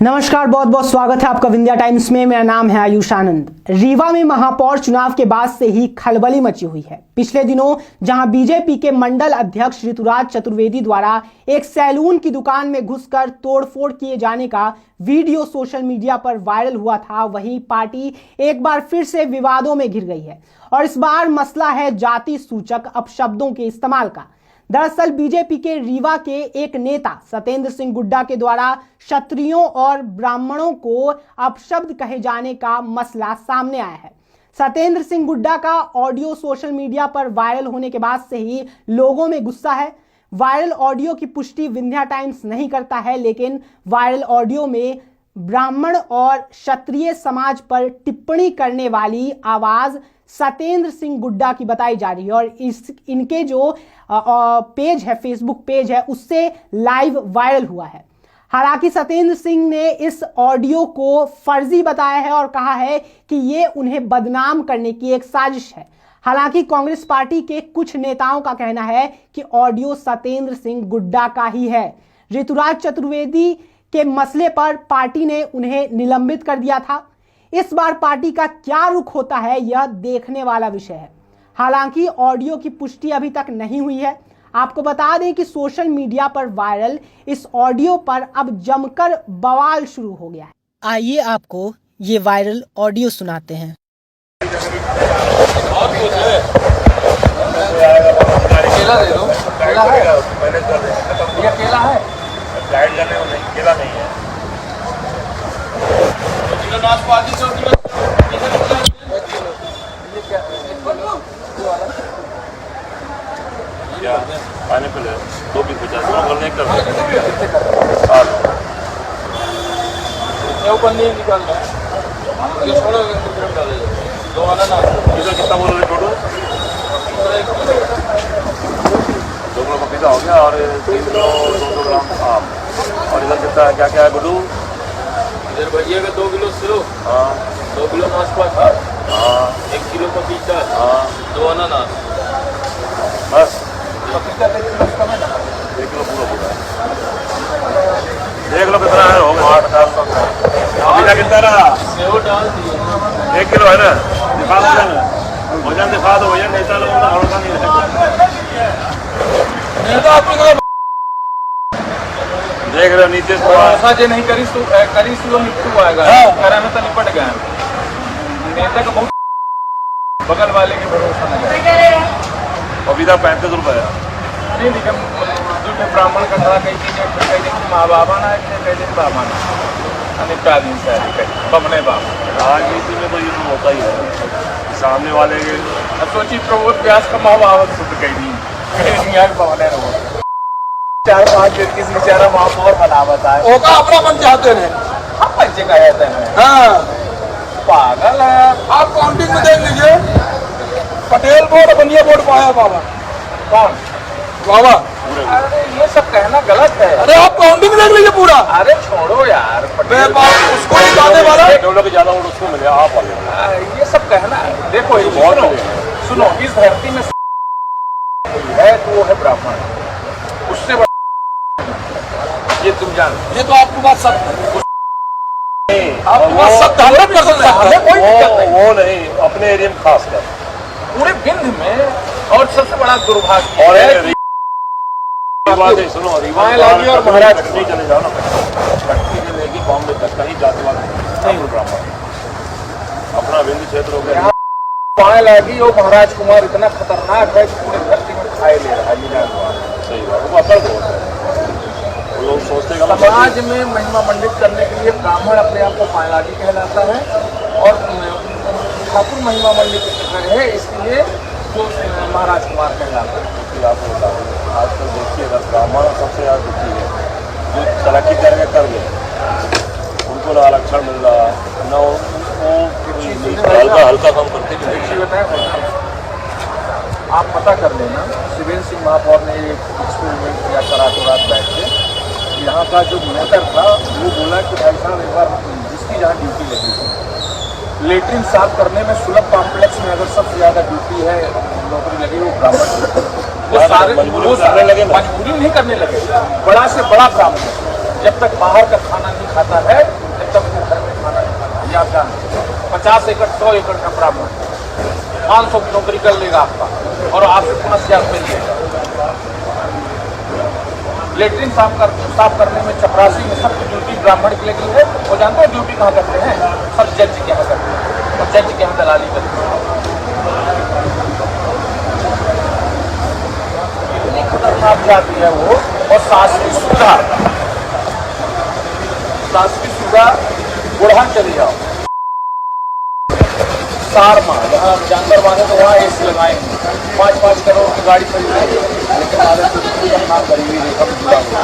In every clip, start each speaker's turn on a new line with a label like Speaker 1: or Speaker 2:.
Speaker 1: नमस्कार, बहुत बहुत स्वागत है आपका विंध्या टाइम्स में। मेरा नाम है आयुष आनंद। रीवा में महापौर चुनाव के बाद से ही खलबली मची हुई है। पिछले दिनों जहां बीजेपी के मंडल अध्यक्ष ऋतुराज चतुर्वेदी द्वारा एक सैलून की दुकान में घुसकर तोड़फोड़ किए जाने का वीडियो सोशल मीडिया पर वायरल हुआ था, वहीं पार्टी एक बार फिर से विवादों में घिर गई है और इस बार मसला है जाति सूचक अपशब्दों के इस्तेमाल का। दरअसल बीजेपी के रीवा के एक नेता सतेंद्र सिंह गुड्डा के द्वारा क्षत्रियों और ब्राह्मणों को अपशब्द कहे जाने का मसला सामने आया है। सतेंद्र सिंह गुड्डा का ऑडियो सोशल मीडिया पर वायरल होने के बाद से ही लोगों में गुस्सा है। वायरल ऑडियो की पुष्टि विंध्या टाइम्स नहीं करता है, लेकिन वायरल ऑडियो में ब्राह्मण और क्षत्रिय समाज पर टिप्पणी करने वाली आवाज सतेंद्र सिंह गुड्डा की बताई जा रही है और इनके जो पेज है, फेसबुक पेज है, उससे लाइव वायरल हुआ है। हालांकि सतेंद्र सिंह ने इस ऑडियो को फर्जी बताया है और कहा है कि ये उन्हें बदनाम करने की एक साजिश है। हालांकि कांग्रेस पार्टी के कुछ नेताओं का कहना है कि ऑडियो सतेंद्र सिंह गुड्डा का ही है। ऋतुराज चतुर्वेदी के मसले पर पार्टी ने उन्हें निलंबित कर दिया था। इस बार पार्टी का क्या रुख होता है, यह देखने वाला विषय है। हालांकि ऑडियो की पुष्टि अभी तक नहीं हुई है। आपको बता दें कि सोशल मीडिया पर वायरल इस ऑडियो पर अब जमकर बवाल शुरू हो गया है। आइए आपको ये वायरल ऑडियो सुनाते हैं।
Speaker 2: केला दे दो। केला है? ये केला है?
Speaker 3: फ्लाइट करने को नहीं, केला नहीं है।
Speaker 2: किलो नाशपाती 100 किलो।
Speaker 3: क्या पाइनएप्पल है? 2 पीस 50 करने कर दो।
Speaker 2: ये ऊपर नहीं निकाल रहा है। ये छोड़ो, ग्राम डाल दो। 2 अनानास।
Speaker 3: पिज़्ज़ा कितना बोल रहे टोटल? 2 किलो का पिज़्ज़ा हो गया और 3 किलो 200 ग्राम आम। और इधर कितना है, क्या क्या है गुड्डू?
Speaker 2: इधर भैया का 2 किलो सेव।
Speaker 3: हाँ
Speaker 2: 2 किलो नाशपाती।
Speaker 3: हाँ
Speaker 2: 1 किलो पपीता।
Speaker 3: हाँ
Speaker 2: 2 अनानास।
Speaker 3: बस
Speaker 2: पपीता 1 किलो है ना?
Speaker 3: 1 किलो पूरा है। 1 किलो कितना है? हो गया 8-10 पिज़्ज़ा कितना रहा?
Speaker 2: सेव डाल दिए।
Speaker 3: 1 किलो है ना? दिखा दो ना, वजन दिखा दो। वजन नेता लोगों का भरोसा नहीं है।
Speaker 2: नेता आपने
Speaker 3: देख रहे हो नीतीश कुमार
Speaker 2: ऐसा जे नहीं करी तो निपटू आएगा। कराना तो निपट गया। नेता का बहुत बगल वाले के भरोसा नहीं है।
Speaker 3: पपीता 35 रुपये है।
Speaker 2: नहीं लेकिन जो ब्राह्मण का था, कई चीजें कई दिन माँ बाबा ना कई दिन बाबा ना निपटा दी सारी बमने बाबा।
Speaker 3: राजनीति में तो ये तो होता ही है, सामने वाले के
Speaker 2: अब सोची प्रमोद व्यास का माँ बाबा शुद्ध कई दिन बमने रहो। 4-5 दिन किसी बेचारा महापौर बनावत है
Speaker 4: ओका अपना बन चाहते हैं।
Speaker 2: हम बच्चे का कहते हैं
Speaker 4: हाँ,
Speaker 2: पागल है।
Speaker 4: आप काउंटिंग में देख लीजिए, पटेल वोट बनिया वोट पाया बाबा।
Speaker 2: कौन
Speaker 4: बाबा,
Speaker 2: अरे ये सब कहना गलत है।
Speaker 4: अरे आप काउंटिंग में देख लीजिए पूरा।
Speaker 2: अरे छोड़ो यार,
Speaker 4: मैं बात उसको निकालने वाला।
Speaker 3: डोलो के ज्यादा वोट उसको मिले, आप वाले
Speaker 2: ये सब कहना है। देखो ये सुनो, इस धरती में है तो वो है ब्राह्मण, उससे ये तुम जान।
Speaker 4: ये तो आपकी बात सत्य है, आपकी बात सत्य 100%
Speaker 2: हमें कोई दिक्कत नहीं।
Speaker 3: वो नहीं, अपने एरिया में खास कर
Speaker 2: पूरे विंध्य में। और सबसे बड़ा दुर्भाग्य
Speaker 3: और
Speaker 2: है
Speaker 3: बात है, सुनो
Speaker 2: वहाँ लागी और महाराज
Speaker 3: नहीं चले जाओ ना, कटनी से लेगी बॉम्बे तक कहीं जातिवाद नहीं। ब्राह्मण अपना विंध्य क्षेत्र हो गया।
Speaker 2: पाए लागी और महाराज कुमार इतना खतरनाक है कि पूरे धरती में खाए ले रहा है।
Speaker 3: सही बात, वो असर तो होता है। वो लोग सोचते हैं
Speaker 2: समाज में महिमा मंडित करने के लिए ब्राह्मण अपने आप को पायलागी कहलाता है और ठाकुर महिमा मंडित है, इसलिए जो महाराज कुमार कहलाता है।
Speaker 3: आपको बता दें, आजकल देखिए अगर ब्राह्मण सबसे ज़्यादा दुखी है, जो तरक्की करके कर गए, उनको ना आरक्षण मिल रहा न वो हल्का काम करते भी।
Speaker 2: आप पता कर लेना, शिवेंद्र सिंह महापौर ने एक एक्सपेरिमेंट किया था रातों रात बैठ के। यहाँ का जो मैटर था वो बोला कि भाई साहब एक बार जिसकी जहाँ ड्यूटी लगी है, लेटरिन साफ करने में सुलभ कॉम्प्लेक्स में अगर सबसे ज़्यादा ड्यूटी है, नौकरी लगी वो ब्राह्मण, वो सारे मजबूरी नहीं करने लगे। बड़ा से बड़ा ब्राह्मण जब तक बाहर का खाना नहीं खाता है जब तक वो घर में खाना नहीं खाता। ये आप जानते हैं 50 एकड़ 100 एकड़ का ब्राह्मण 500 की नौकरी कर लेगा आपका और आपसे 50,000 रुपये लेगा। लेटरिन साफ करने में चपरासी में सब ड्यूटी ब्राह्मण की लगी है। वो जानते हो ड्यूटी कहाँ करते हैं? सब जज के यहाँ करते हैं और जज के यहाँ दलाली करते हैं। इतनी खतरनाक जाती है वो। और सासवी सुधा बुढ़ान चली जाओ सारमा, जहाँ जानवर बांधे तो वहाँ एसी लगाएंगे, 5-5 करोड़ की गाड़ी खरीदेंगे, लेकिन आगे नाम गरीबी रेखा में जुड़ा हुआ।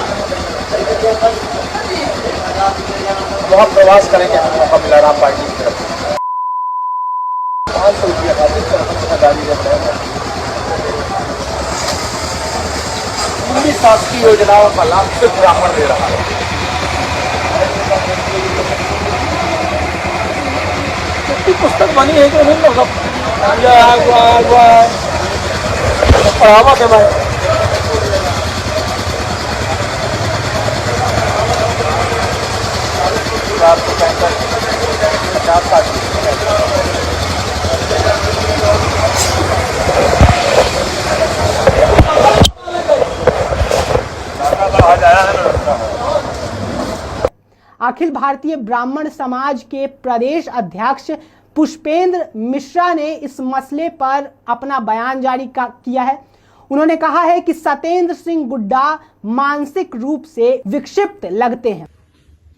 Speaker 2: बहुत प्रवास करेंगे, हमें मौका मिला राम पार्टी की तरफ से 500 रुपया खाते गाड़ी रहता है। पूरी शासकीय योजनाओं का लाभ सिर्फ ब्राह्मण दे रहा है। पुस्तक बनी है कि नहीं लोग पढ़ावा के भाई आपको 50-60
Speaker 1: अखिल भारतीय ब्राह्मण समाज के प्रदेश अध्यक्ष पुष्पेंद्र मिश्रा ने इस मसले पर अपना बयान जारी किया है। उन्होंने कहा है कि सत्येंद्र सिंह गुड्डा मानसिक रूप से विक्षिप्त लगते हैं।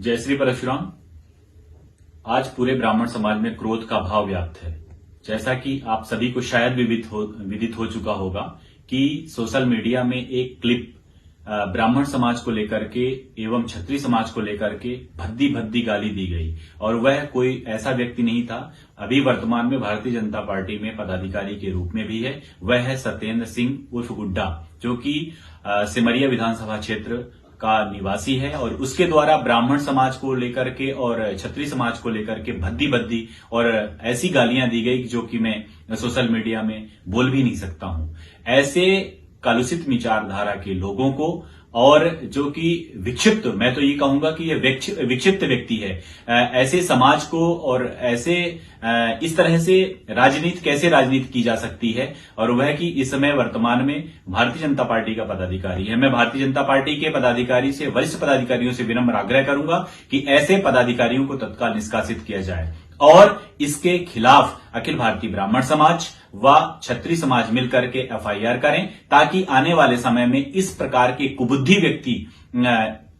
Speaker 5: जय श्री परशुराम। आज पूरे ब्राह्मण समाज में क्रोध का भाव व्याप्त है। जैसा कि आप सभी को शायद विदित हो चुका होगा कि सोशल मीडिया में एक क्लिप ब्राह्मण समाज को लेकर के एवं क्षत्रिय समाज को लेकर के भद्दी गाली दी गई और वह कोई ऐसा व्यक्ति नहीं था। अभी वर्तमान में भारतीय जनता पार्टी में पदाधिकारी के रूप में भी है। वह है सत्येंद्र सिंह उर्फ गुड्डा, जो कि सिमरिया विधानसभा क्षेत्र का निवासी है और उसके द्वारा ब्राह्मण समाज को लेकर के और क्षत्रिय समाज को लेकर के भद्दी और ऐसी गालियां दी गई जो कि मैं सोशल मीडिया में बोल भी नहीं सकता हूं। ऐसे कलुषित विचारधारा के लोगों को और जो कि विक्षिप्त, मैं तो ये कहूंगा कि ये विक्षिप्त व्यक्ति है, ऐसे समाज को और ऐसे इस तरह से कैसे राजनीति की जा सकती है, और वह कि इस समय वर्तमान में भारतीय जनता पार्टी का पदाधिकारी है। मैं भारतीय जनता पार्टी के पदाधिकारी से, वरिष्ठ पदाधिकारियों से विनम्र आग्रह करूंगा कि ऐसे पदाधिकारियों को तत्काल निष्कासित किया जाए और इसके खिलाफ अखिल भारतीय ब्राह्मण समाज व क्षत्रिय समाज मिलकर के एफआईआर करें, ताकि आने वाले समय में इस प्रकार के कुबुद्धि व्यक्ति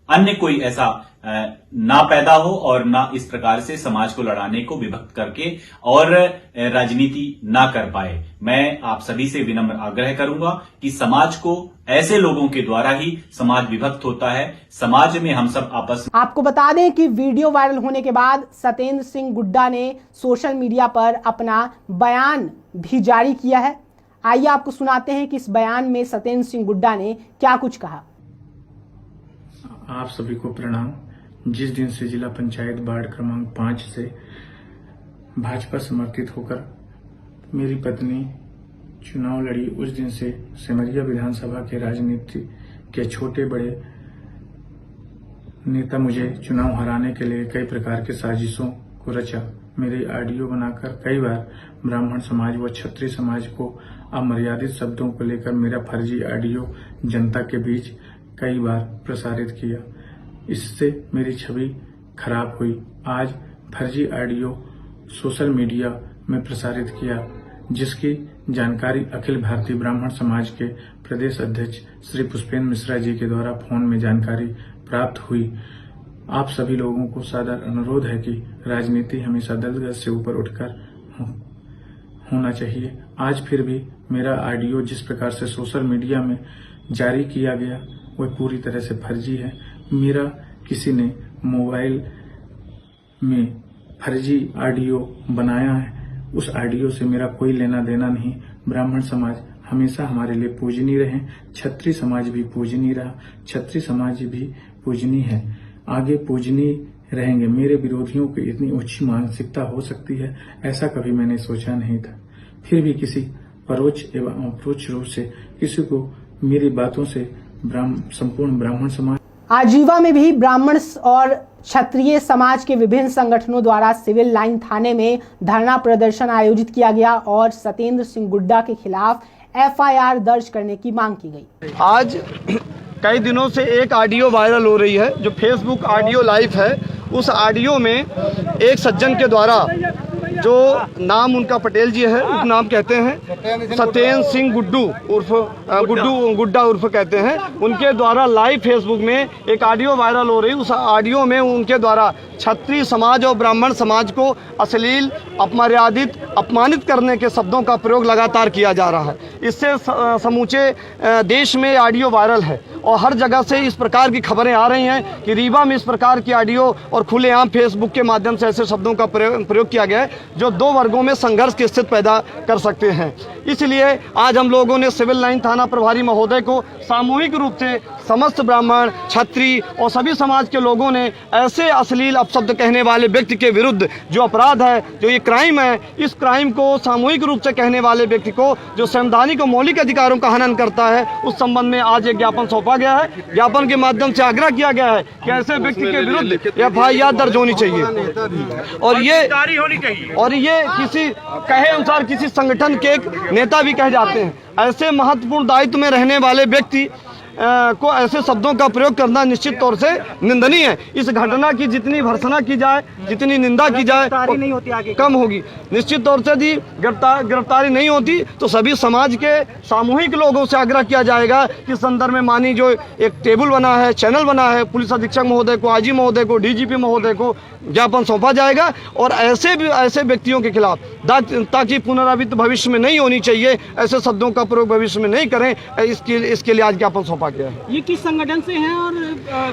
Speaker 5: अन्य कोई ऐसा ना पैदा हो और ना इस प्रकार से समाज को लड़ाने को विभक्त करके और राजनीति ना कर पाए। मैं आप सभी से विनम्र आग्रह करूंगा कि समाज को ऐसे लोगों के द्वारा ही समाज विभक्त होता है। समाज में हम सब आपस में।
Speaker 1: आपको बता दें कि वीडियो वायरल होने के बाद सत्येंद्र सिंह गुड्डा ने सोशल मीडिया पर अपना बयान भी जारी किया है। आइए आपको सुनाते हैं कि इस बयान में सत्येंद्र सिंह गुड्डा ने क्या कुछ कहा।
Speaker 6: आप सभी को प्रणाम। जिस दिन से जिला पंचायत वार्ड क्रमांक 5 से भाजपा समर्थित होकर मेरी पत्नी चुनाव लड़ी, उस दिन से सिमरिया विधानसभा के राजनीति के छोटे बड़े नेता मुझे चुनाव हराने के लिए कई प्रकार के साजिशों को रचा। मेरे ऑडियो बनाकर कई बार ब्राह्मण समाज व क्षत्रिय समाज को अमर्यादित शब्दों को लेकर मेरा फर्जी ऑडियो जनता के बीच कई बार प्रसारित किया। इससे मेरी छवि खराब हुई। आज फर्जी ऑडियो सोशल मीडिया में प्रसारित किया, जिसकी जानकारी अखिल भारतीय ब्राह्मण समाज के प्रदेश अध्यक्ष श्री पुष्पेंद्र मिश्रा जी के द्वारा फोन में जानकारी प्राप्त हुई। आप सभी लोगों को सादर अनुरोध है कि राजनीति हमेशा दलगत से ऊपर उठकर होना चाहिए। आज फिर भी मेरा ऑडियो जिस प्रकार से सोशल मीडिया में जारी किया गया वह पूरी तरह से फर्जी है। मेरा किसी ने मोबाइल में फर्जी ऑडियो बनाया है, उस ऑडियो से मेरा कोई लेना देना नहीं। ब्राह्मण समाज हमेशा हमारे लिए पूजनीय रहे, क्षत्रिय समाज भी पूजनीय रहा, क्षत्रिय समाज भी पूजनीय है, आगे पूजनीय रहेंगे। मेरे विरोधियों की इतनी ऊंची मानसिकता हो सकती है, ऐसा कभी मैंने सोचा नहीं था। फिर भी किसी परोक्ष एवं अप्रोक्ष रूप से किसी को मेरी बातों से संपूर्ण ब्राह्मण समाज।
Speaker 1: आज रीवा में भी ब्राह्मण और क्षत्रिय समाज के विभिन्न संगठनों द्वारा सिविल लाइन थाने में धरना प्रदर्शन आयोजित किया गया और सत्येंद्र सिंह गुड्डा के खिलाफ FIR दर्ज करने की मांग की गई।
Speaker 7: आज कई दिनों से एक ऑडियो वायरल हो रही है जो फेसबुक ऑडियो लाइव है। उस ऑडियो में एक सज्जन के द्वारा, जो नाम उनका पटेल जी है, उपनाम कहते हैं सत्येंद्र सिंह गुड्डू उर्फ गुड्डा उर्फ कहते हैं, उनके द्वारा लाइव फेसबुक में एक ऑडियो वायरल हो रही। उस ऑडियो में उनके द्वारा क्षत्रिय समाज और ब्राह्मण समाज को अश्लील, अपमर्यादित, अपमानित करने के शब्दों का प्रयोग लगातार किया जा रहा है। इससे समूचे देश में ऑडियो वायरल है और हर जगह से इस प्रकार की खबरें आ रही हैं कि रीवा में इस प्रकार की ऑडियो और खुलेआम फेसबुक के माध्यम से ऐसे शब्दों का प्रयोग किया गया है जो दो वर्गों में संघर्ष की स्थिति पैदा कर सकते हैं। इसलिए आज हम लोगों ने सिविल लाइन थाना प्रभारी महोदय को सामूहिक रूप से समस्त ब्राह्मण, क्षत्रिय और सभी समाज के लोगों ने ऐसे अश्लील अपशब्द कहने वाले व्यक्ति के विरुद्ध जो अपराध है, जो ये क्राइम है, इस क्राइम को सामूहिक रूप से कहने वाले व्यक्ति को, जो संवैधानिक और मौलिक अधिकारों का हनन करता है, उस संबंध में आज एक ज्ञापन सौंपा गया है। ज्ञापन के माध्यम से आग्रह किया गया है कि ऐसे व्यक्ति के विरुद्ध FIR दर्ज होनी चाहिए और ये किसी कहे अनुसार किसी संगठन के एक नेता भी कहे जाते हैं। ऐसे महत्वपूर्ण दायित्व में रहने वाले व्यक्ति को ऐसे शब्दों का प्रयोग करना निश्चित तौर से निंदनीय है। इस घटना की जितनी भर्त्सना की जाए, जितनी निंदा की जाए, नहीं होती आगे कम होगी। निश्चित तौर से यदि गिरफ्तारी नहीं होती तो सभी समाज के सामूहिक लोगों से आग्रह किया जाएगा कि संदर्भ में मानी जो एक टेबल बना है, चैनल बना है, पुलिस अधीक्षक महोदय को, IG महोदय को, DGP महोदय को ज्ञापन सौंपा जाएगा और ऐसे व्यक्तियों के खिलाफ, ताकि पुनरावृत्ति भविष्य में नहीं होनी चाहिए, ऐसे शब्दों का प्रयोग भविष्य में नहीं करें, इसके लिए आज ज्ञापन सौंपा गया है।
Speaker 1: ये किस संगठन से हैं और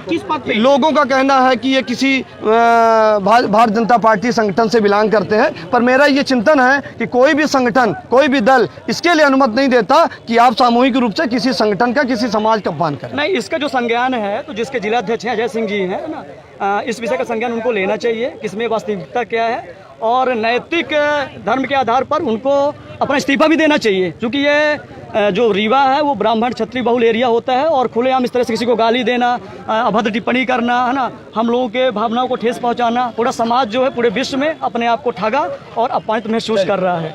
Speaker 1: किस पद पे?
Speaker 7: लोगों का कहना है कि ये किसी भारतीय जनता पार्टी संगठन से बिलोंग करते हैं, पर मेरा ये चिंतन है कि कोई भी संगठन, कोई भी दल इसके लिए अनुमति नहीं देता कि आप सामूहिक रूप से किसी संगठन का, किसी समाज का अपमान करें।
Speaker 8: नहीं, इसका जो संज्ञान है तो जिसके जिलाध्यक्ष हैं अजय सिंह जी हैं ना, इस विषय का संज्ञान उनको लेना चाहिए कि इसमें वास्तविकता क्या है और नैतिक धर्म के आधार पर उनको अपना इस्तीफा भी देना चाहिए, क्योंकि ये जो रीवा है वो ब्राह्मण क्षत्रिय बहुल एरिया होता है और खुलेआम इस तरह से किसी को गाली देना, अभद्र टिप्पणी करना, है ना, हम लोगों के भावनाओं को ठेस पहुंचाना, पूरा समाज जो है पूरे विश्व में अपने आप को ठगा और अपमानित महसूस कर रहा है।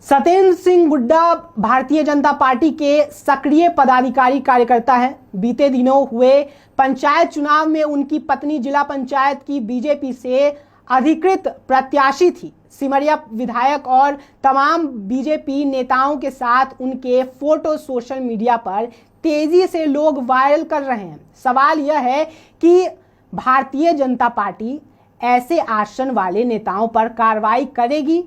Speaker 1: सत्येंद्र सिंह गुड्डा भारतीय जनता पार्टी के सक्रिय पदाधिकारी कार्यकर्ता हैं। बीते दिनों हुए पंचायत चुनाव में उनकी पत्नी जिला पंचायत की बीजेपी से अधिकृत प्रत्याशी थी। सिमरिया विधायक और तमाम बीजेपी नेताओं के साथ उनके फोटो सोशल मीडिया पर तेजी से लोग वायरल कर रहे हैं। सवाल यह है कि भारतीय जनता पार्टी ऐसे आश्रय वाले नेताओं पर कार्रवाई करेगी?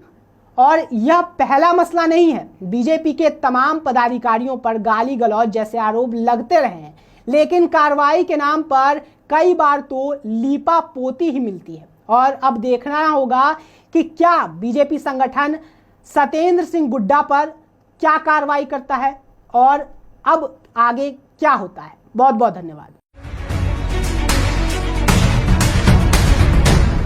Speaker 1: और यह पहला मसला नहीं है। बीजेपी के तमाम पदाधिकारियों पर गाली गलौज जैसे आरोप लगते रहे हैं, लेकिन कार्रवाई के नाम पर कई बार तो लीपा पोती ही मिलती है। और अब देखना होगा कि क्या बीजेपी संगठन सत्येंद्र सिंह गुड्डा पर क्या कार्रवाई करता है और अब आगे क्या होता है। बहुत बहुत धन्यवाद।